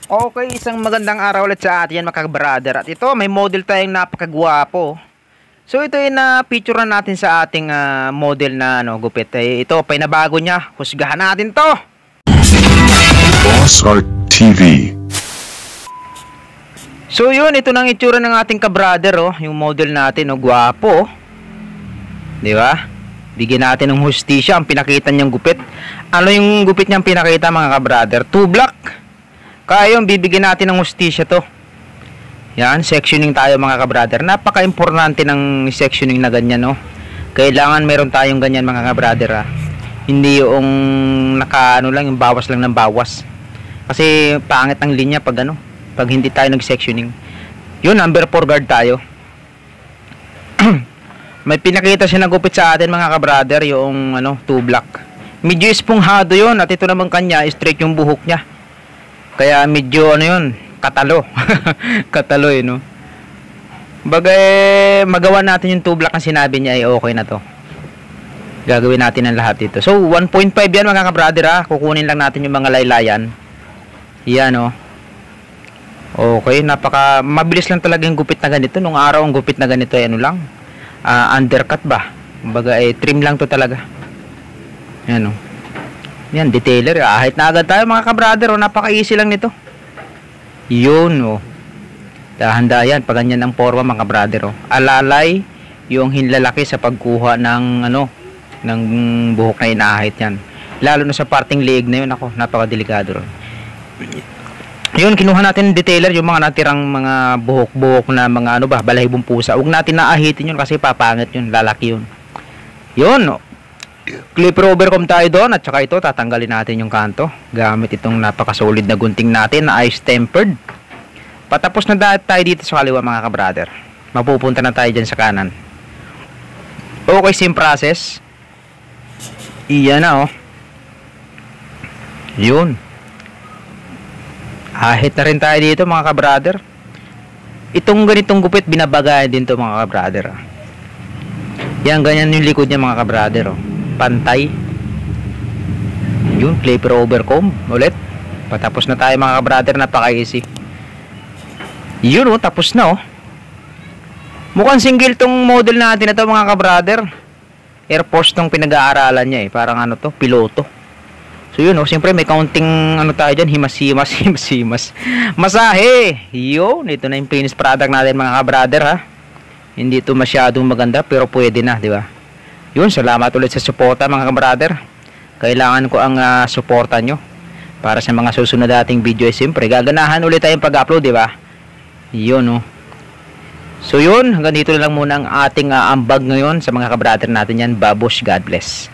Okay, isang magandang araw ulit sa atin yan mga brother. At ito, may model tayong napakagwapo. So ito yung na-feature na natin sa ating model na gupit. Ito, pinabago niya. Husgahan natin to. Boss Art TV. So yun, ito nang itsura ng ating ka-brother, oh. Yung model natin, gwapo. Di ba? Bigyan natin ng hustisya ang pinakita niyang gupit. Ano yung gupit niyang pinakita mga ka-brother? 2 block. Kaya yung bibigyan natin ng hustisya to. Yan, sectioning tayo mga ka-brother. Napaka-importante ng sectioning na ganyan, no? Kailangan meron tayong ganyan mga ka-brother, ha? Hindi yung lang, yung bawas lang ng bawas. Kasi pangit ang linya pag pag hindi tayo nag-sectioning. Yun, number 4 guard tayo. May pinakita siya na gupit sa atin mga ka-brother, yung 2 block. Medyo esponghado yun, at ito naman kanya, straight yung buhok niya. Kaya medyo yun, katalo. Katalo no. Bagay, magawa natin yung 2 block ang sinabi niya ay okay na to. Gagawin natin ang lahat dito. So 1.5 yan mga ka-brother, ha. Kukunin lang natin yung mga laylayan. Yan okay, napaka mabilis lang talaga yung gupit na ganito. Nung araw ang gupit na ganito ay undercut ba. Bagay, trim lang to talaga. Yan yan, detailer. Ahit na agad tayo mga ka-brother. Napaka-easy lang nito. Yun Dahanda yan. Pag ganyan ang forma mga ka-brother. Alalay yung hinlalaki sa pagkuha ng ng buhok na inaahit yan. Lalo na sa parting leg na yun. Napaka-delikado ron. Yun, kinuha natin ng detailer yung mga natirang mga buhok-buhok na mga balahibong pusa. Huwag natin naahitin yun kasi papangit yun. Lalaki yun. Yun clipper overcomb tayo doon, at saka ito tatanggalin natin yung kanto gamit itong napaka-solid na gunting natin na ice tempered. Patapos na tayo dito sa kaliwa mga ka-brother. Mapupunta na tayo dyan sa kanan. Okay, same process. Iyan na yun. Ahit na rin tayo dito mga ka-brother. Itong ganitong gupit binabagayan din to mga ka-brother. Yan, ganyan yung likod niya mga ka-brother. Pantay. Yun, clipper overcomb ulit. Patapos na tayo mga ka-brother. Napaka-easy. Yun tapos na Mukhang single tong model natin na to mga ka-brother. Air Force tong pinag-aaralan niya parang piloto. So yun siyempre may counting tayo dyan, himas-himas. Masahe. Yun, ito na yung finished product natin mga ka-brother, ha. Hindi ito masyadong maganda pero pwede na, di ba? Yun, salamat ulit sa suporta mga ka-brother. Kailangan ko ang suporta nyo para sa mga susunod nating video. Siyempre gaganahan ulit tayong pag-upload, di ba? Yun So yun, hanggang dito na lang muna ang ating ambag ngayon sa mga ka-brother natin yan. Babush, God bless.